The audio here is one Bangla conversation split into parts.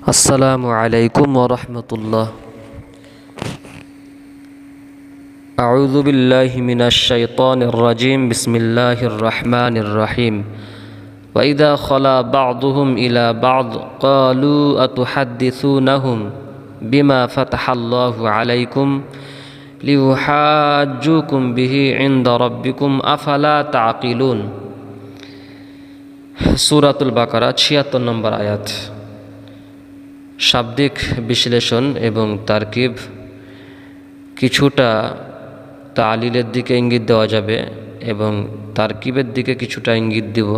আসসালামু আলাইকুম ওয়া রাহমাতুল্লাহ। আউযু বিল্লাহি মিনাশ শাইতানির রাজীম। বিসমিল্লাহির রহমানির রহিম। ওয়া ইযা খালা বা'দুহুম ইলা বা'দ ক্বালু আতুহাদ্দিসুনাহুম বিমা ফাতাহাল্লাহু আলাইকুম লিয়ুহাজ্জুকুম বিহি ইনদা রাব্বিকুম আফালা তা'কিলুন। সূরাতুল বাকারা ৭৬ নম্বর আয়াত। শাব্দিক বিশ্লেষণ এবং তারকিব কিছুটা তালিলের দিকে ইঙ্গিত দেওয়া যাবে এবং তারকিবের দিকে কিছুটা ইঙ্গিত দেব।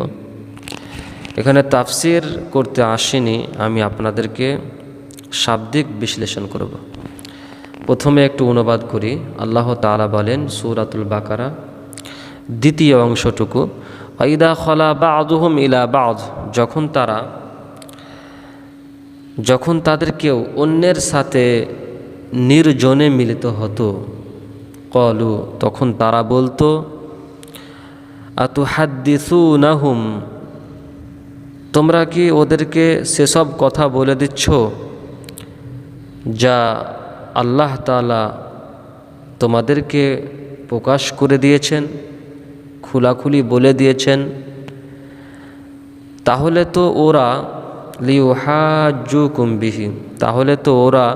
এখানে তাফসির করতে আসিনি, আমি আপনাদেরকে শাব্দিক বিশ্লেষণ করব। প্রথমে একটু অনুবাদ করি। আল্লাহ তাআলা বলেন সূরাতুল বাকারা দ্বিতীয় অংশটুকু, ওয়াইদা খলা বা'দুহুম ইলা বা'দ, যখন তাদের কেউ অন্যের সাথে নির্জনে মিলিত হতো, ক্বালু, তখন তারা বলতো, আতুহাদ্দিসুনাহুম, তোমরা কি ওদেরকে সেসব কথা বলে দিচ্ছ যা আল্লাহ তাআলা তোমাদেরকে প্রকাশ করে দিয়েছেন, খোলাখুলি বলে দিয়েছেন। তাহলে তো ওরা লিয়ুহাজ্জুকুম বিহি, তাহলে তো ওরা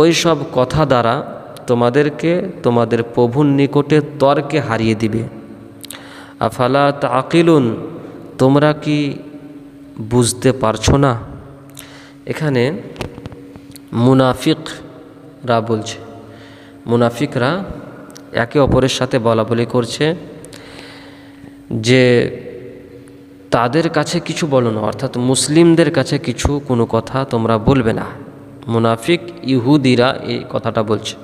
ওই সব কথা দ্বারা তোমাদেরকে তোমাদের প্রভুর নিকটে তর্কে হারিয়ে দিবে। আফালা তাকিলুন, তোমরা কি বুঝতে পারছো না? এখানে মুনাফিকরা বলছে, মুনাফিকরা একে অপরের সাথে বলাবলি করছে যে তাদের কাছে কিছু বলো না, অর্থাৎ মুসলিমদের কাছে কোনো কথা তোমরা বলবে না। মুনাফিক ইহুদিরা এই কথাটা বলছে।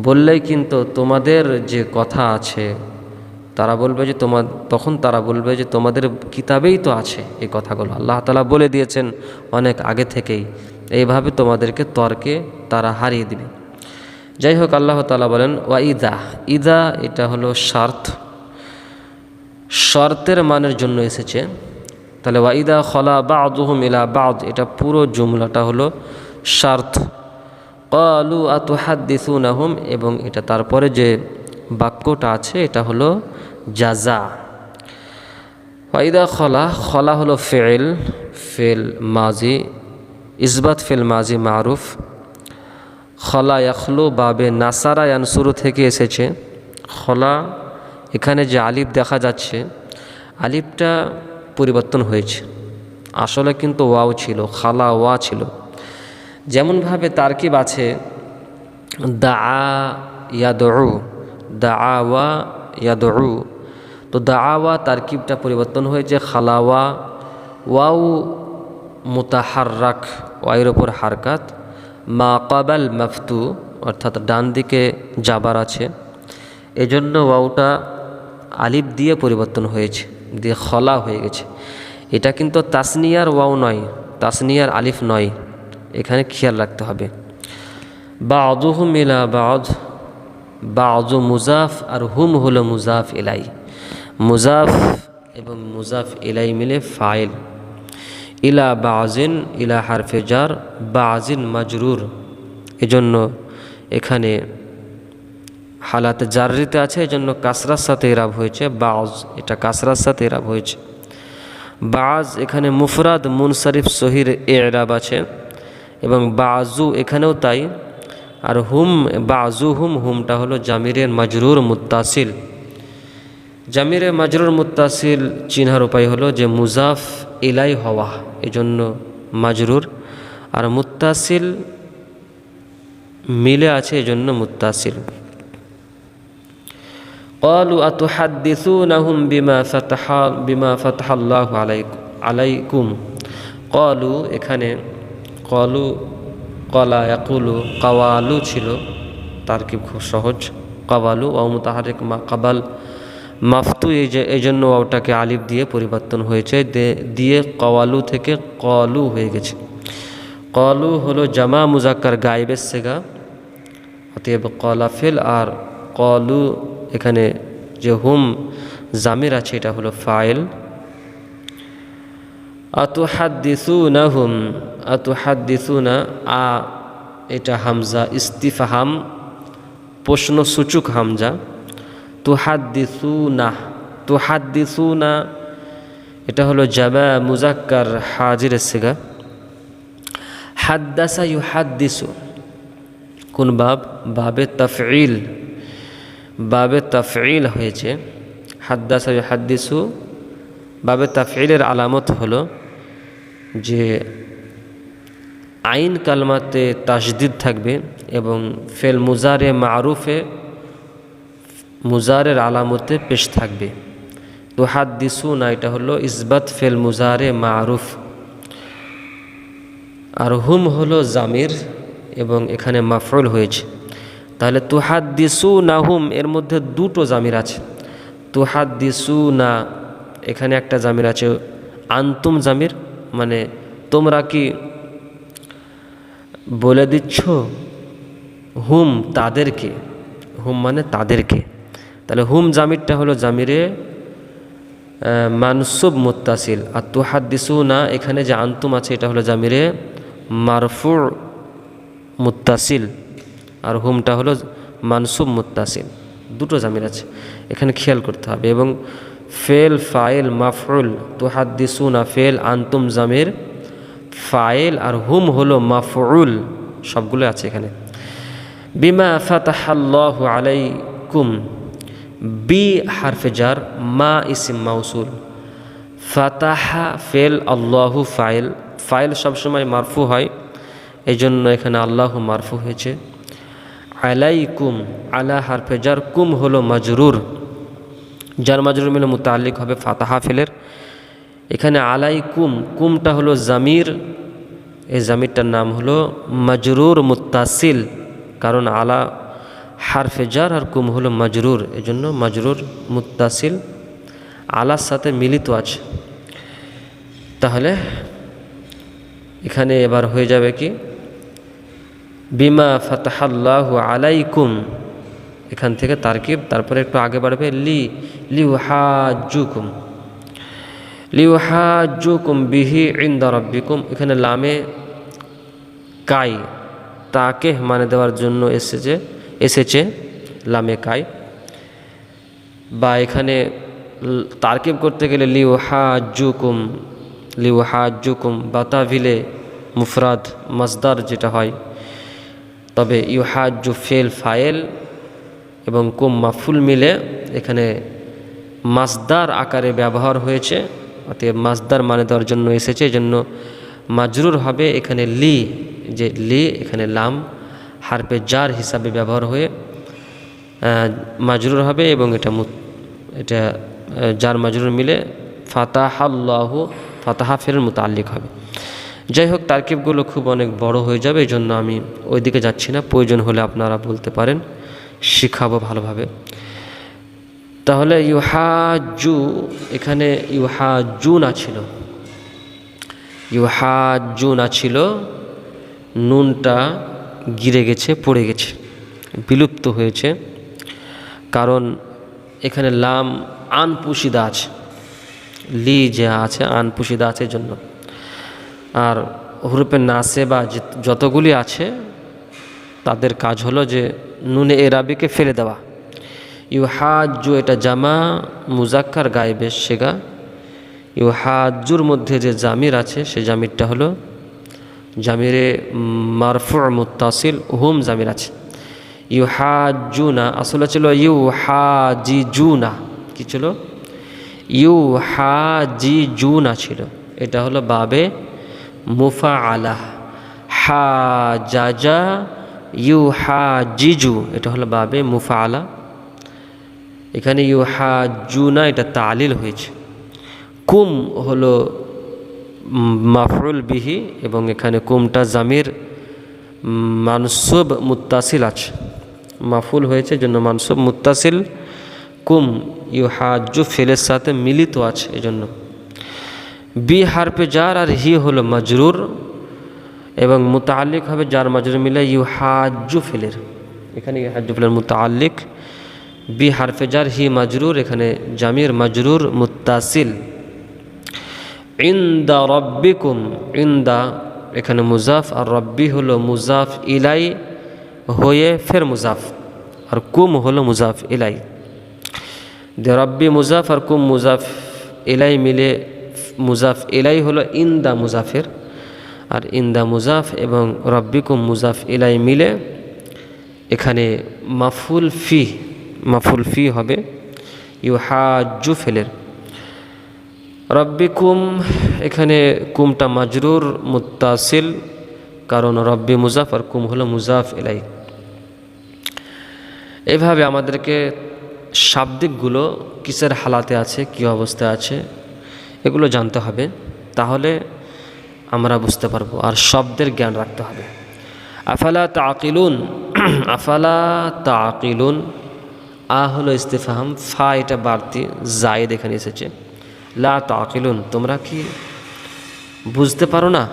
বললেই কিন্তু তোমাদের যে কথা আছে, তারা বলবে যে তখন তারা বলবে যে তোমাদের কিতাবেই তো আছে এই কথাগুলো, আল্লাহ তাআলা বলে দিয়েছেন অনেক আগে থেকেই। এইভাবে তোমাদেরকে তর্কে তারা হারিয়ে দিবে। যাই হোক, আল্লাহ তাআলা বলেন ওয়াইদা, ইদা এটা হলো শর্তের মানের জন্য এসেছে। তাহলে ওয়াইদা খলা বা'দুহুম ইলা বা'দ, এটা পুরো জুমলাটা হলো শর্ত। ক্বালু আতুহাদ্দিসুনাহুম, এবং এটা তারপরে যে বাক্যটা আছে এটা হলো জাযা। ওয়াইদা খলা হলো ফেল মাজি, ইসবাত ফেল মাজি মারুফ। খলা ইয়াখলু বাবে নাসারা ইয়ানসুরু থেকে এসেছে। খলা, এখানে যে আলিফ দেখা যাচ্ছে, আলিফটা পরিবর্তন হয়েছে, আসলে কিন্তু ওয়াও ছিল, খালা ওয়া ছিল। যেমনভাবে তারকিব আছে দাআ ইয়াদউ, দাআওয়া ইয়াদউ, তো দাআওয়া তারকিবটা পরিবর্তন হয়েছে খালাওয়া। ওয়াও মুতাহাররাক, ওয়াইয়ের ওপর হারকাত। মা কাবাল মাফতু, অর্থাৎ ডান দিকে জাবার আছে, এজন্য ওয়াওটা আলিফ দিয়ে পরিবর্তন হয়েছে, দিয়ে খলা হয়ে গেছে। এটা কিন্তু তাসনিয়ার ওয়াও নয়, তাসনিয়ার আলিফ নয়, এখানে খেয়াল রাখতে হবে। বা'দুহুম ইলা বা'দ, বা'দু মুজাফ আর হুম হলো মুজাফ ইলাই। মুজাফ এবং মুজাফ ইলাই মিলে ফাইল। ইলা বা'জিন, ইলা হারফে জার, বা'জিন মাজরুর, এজন্য এখানে হালাতে জাররিতে আছে, এজন্য কাসরার সাথে ইরাব হয়েছে। বা'জ, এটা কাসরার সাথে ইরাব হয়েছে। বা'জ এখানে মুফরাদ মুনসারিফ সহির ইরাব আছে, এবং বা'জু এখানেও তাই। আর হুম, বা'জু হুমটা হলো জামিরের মাজরুর মুত্তাসিল। জামিরে মাজরুর মুত্তাসিল চিনহার উপায় হলো যে মুজাফ ইলাই হওয়া, এজন্য মাজরুর, আর মুত্তাসিল মিলে আছে, এজন্য মুত্তাসিল। ক্বালু আতুহাদ্দিসুনাহুম বিমা ফাতাহাল্লাহু আলাইকুম। ক্বালু, এখানে ক্বালু, ক্বালা ইয়াকুলু, কাওয়ালু ছিল, তারকিব খুব সহজ। কাওয়ালু ওয়া মুতাহারিক মা কাবাল মাফতু, এই জন্য ওটাকে আলিফ দিয়ে পরিবর্তন হয়েছে, দিয়ে কাওয়ালু থেকে ক্বালু হয়ে গেছে। ক্বালু হলো জামা মুজাক্কার গায়েবের সেগা, অতএব ক্বালা ফেল, আর ক্বালু এখানে যে হুম জামির আছে এটা হলো ফাইল। আতুহাদ্দিসুনাহুম, আতুহাদ্দিসুনা, এটা হামজা ইস্তিফহাম, প্রশ্নসূচক হামজা। তুহাদ্দিসুনা, তুহাদ্দিসুনা এটা হলো জামা মুজাক্কার হাজিরের সিগা। হাদ্দাসা ইউহাদ্দিসু, কোন বাব? বাবে তাফঈল, বাবে তাফঈল হয়েছে। হাদ্দাসা ইউহাদ্দিসু বাবে তাফঈলের আলামত হলো যে আইন কালমাতে তাসদিদ থাকবে এবং ফেল মুজারে মারুফে মুজারের আলামতে পেশ থাকবে। তুহাদ্দিসুনা এটা হলো ইসবাত ফেল মুজারে মারুফ, আর হুম হলো জামির এবং এখানে মাফউল হয়েছে। তাহলে তুহাদ্দিসুনাহুম এর মধ্যে দুটো জামির আছে। তুহাদ্দিসুনা এখানে একটা জামির আছে আনতুম জামির, মানে তোমরা কি বলে দিচ্ছ হুম তাদেরকে, হুম মানে তাদেরকে। তাহলে হুম জামিরটা হলো জামিরে মানসুব মুত্তাসিল, আর তুহাদ্দিসুনা এখানে যে আনতুম আছে এটা হলো জামিরে মারফু মুত্তাসিল, আর হুমটা হলো মানসুব মুত্তাসিল। দুটো জামির আছে, এখানে খেয়াল করতে হবে। এবং ফেল ফাইল মাফউল, তুহাদ্দিসুনা ফেল, আনতুম জামির ফাইল, আর হুম হলো মাফউল, সবগুলো আছে এখানে। বিমা ফাতাহাল্লাহু আলাইকুম, বি হারফে জার, মা ইসিম মাউসুল, ফাতাহা ফেল, আল্লাহু ফাইল। ফাইল সবসময় মারফু হয়, এই জন্য এখানে আল্লাহু মারফু হয়েছে। আলাইকুম, আলা হারফে জার, কুম হলো মাজরুর, যার মাজরুর মিলে মুতাল্লিক হবে ফাতাহা ফেলের। এখানে আলাইকুম, কুমটা হলো জামির, এই জামিরটার নাম হলো মাজরুর মুত্তাসিল, কারণ আলা হারফে জার আর কুম হলো মাজরুর, এজন্য মাজরুর মুত্তাসিল আলার সাথে মিলিত আছে। তাহলে এখানে এবার হয়ে যাবে কি বিমা ফাতাহাল্লাহু আলাইকুম, এখান থেকে তারকিব, তারপরে একটু আগে বাড়বে লিউহাজ্জুকুম, লিউহাজ্জুকুম বিহি ইনদা রাব্বিকুম। এখানে লামে কাই, তাকে মানে দেওয়ার জন্য এসেছে লামে কাই, বা এখানে তারকিব করতে গেলে লিউহাজ্জুকুম, লিউহাজ্জুকুম বাতাভিলে মুফরাদ মাসদার যেটা হয়, তবে ইউহাজ্জু ফেল ফাইল এবং কুম মাফুল মিলে এখানে মাসদার আকারে ব্যবহার হয়েছে, অতএব মাসদার মানে দেওয়ার জন্য এসেছে, এজন্য মাজরুর হবে এখানে লি, যে লি এখানে লাম হারফে জার হিসাবে ব্যবহার হয়ে মাজরুর হবে, এবং এটা জার মাজরুর মিলে ফাতাহাল্লাহু, ফাতাহা ফেল মুতাল্লিক হবে। যাই হোক, তারকিবগুলো খুব অনেক বড় হয়ে যাবে, এই জন্য আমি ওইদিকে যাচ্ছি না, প্রয়োজন হলে আপনারা বলতে পারেন, শিখাবো ভালোভাবে। তাহলে ইউহাজ্জু, এখানে ইউহাজ্জুনা ছিল, ইউহাজ্জুনা ছিল, নুনটা গিরে গেছে, পড়ে গেছে, বিলুপ্ত হয়েছে, কারণ এখানে লাম আনপুশিদা আছে, লি যে আছে আনপুশিদা আছে জন্য। আর হুরুফে নাসে বা যতগুলি আছে তাদের কাজ হলো যে নুনে এরাবিকে ফেলে দেওয়া। ইউহাজ্জু এটা জামা মুজাক্কার গায়েবের সেগা, ইউহাজ্জুর মধ্যে যে জামির আছে সে জামিরটা হলো জামিরে মারফু মুত্তাসিল, হুম জামির আছে। ইউহাজ্জুনা আসলে ছিল ইউহাজিজুনা, কি ছিল? ইউহাজিজুনা ছিল, এটা হলো বাবে মুফাআলা। হাজাজা ইউহাজিজু, এটা হলো বাবে মুফাআলা। এখানে ইউহাজ্জুনা এটা তালিল হয়েছে। কুম হলো মাফউল বিহি, এবং এখানে কুমটা জামির মানসুব মুত্তাসিল আছে, মাফুল হয়েছে জন্য মানসুব মুত্তাসিল। কুম ইউহাজ্জু ফেলের সাথে মিলিত আছে, এজন্য। বি হারফে জার আর হি হলো মাজরুর, এবং মুতাআল্লিক হবে জার মাজরুর মিলে ইউহাজ্জু ফেলের, এখানে ইউহাজ্জু ফেলের মুতাআল্লিক, বি হারফে জার হি মাজরুর, এখানে জামির মাজরুর মুত্তাসিল। ইনদা রব্বিকুম, ইনদা এখানে মুজাফ আর রব্বি হলো মুজাফ ইলাই হয়ে ফের মুজাফ, আর কুম হলো মুজাফ ইলাই। যে রব্বি মুজাফ আর কুম মুজাফ ইলাই মিলে মুজাফ ইলাই হলো ইনদা মুজাফের, আর ইনদা মুজাফ এবং রব্বিকুম মুজাফ ইলাই মিলে এখানে মাফুল ফি হবে ইউহাজ্জু ফেলের। রব্বিকুম এখানে কুমটা মাজরুর মুত্তাসিল, কারণ রব্বি মুজাফ আর কুম হলো মুজাফ ইলাই। এভাবে আমাদেরকে শাব্দিকগুলো কিসের হালাতে আছে, কী অবস্থায় আছে, এগুলো জানতে হবে, তাহলে আমরা বুঝতে পারবো। আর শব্দের জ্ঞান রাখতে হবে। আফালা তাকিলুন, আফালা তাকিলুন, আ হলো ইস্তিফহাম, ফা এটা বাড়তি, জায়েদ এখানে এসেছে। লা তাকিলুন, তোমরা কি বুঝতে পারো না?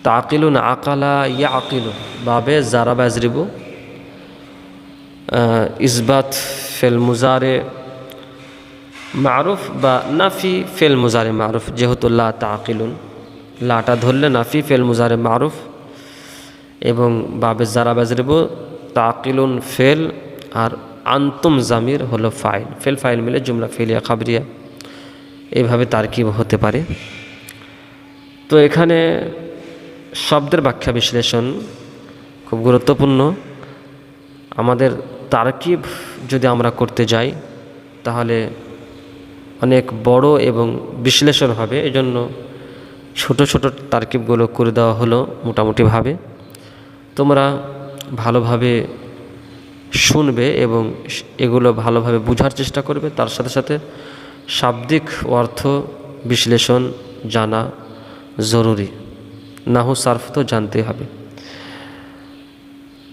তাকিলুন আকালা ইয়া আকিলু, বাবে জারাবা ইয়াজরিবু, ইসবাত ফেল মুজারে মারুফ বা নাফি ফেল মুজারে মারুফ, যেহেতু লা তাকিলুন, লাটা ধরলে নাফি ফেল মুজারে মারুফ এবং বাবে জারাবা ইয়াজরিবু, তাকিলুন ফেল আর আন্তুম জামির হলো ফাইল, ফেল ফাইল মিলে জুমলা ফেলিয়া খাবরিয়া, এইভাবে তারকিব হতে পারে। তো এখানে শব্দের ব্যাখ্যা বিশ্লেষণ খুব গুরুত্বপূর্ণ। আমাদের তারকিব যদি আমরা করতে যাই তাহলে অনেক বড় এবং বিশ্লেষণ হবে, এজন্য ছোট ছোট তারকিবগুলো করে দেওয়া হলো মোটামুটিভাবে। তোমরা ভালোভাবে শুনবে এবং এগুলো ভালোভাবে বোঝার চেষ্টা করবে, তার সাথে সাথে শাব্দিক অর্থ বিশ্লেষণ জানা জরুরি, নাহু সারফ তো জানতে হবে।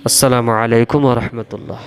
আসসালামু আলাইকুম ওয়া রাহমাতুল্লাহ।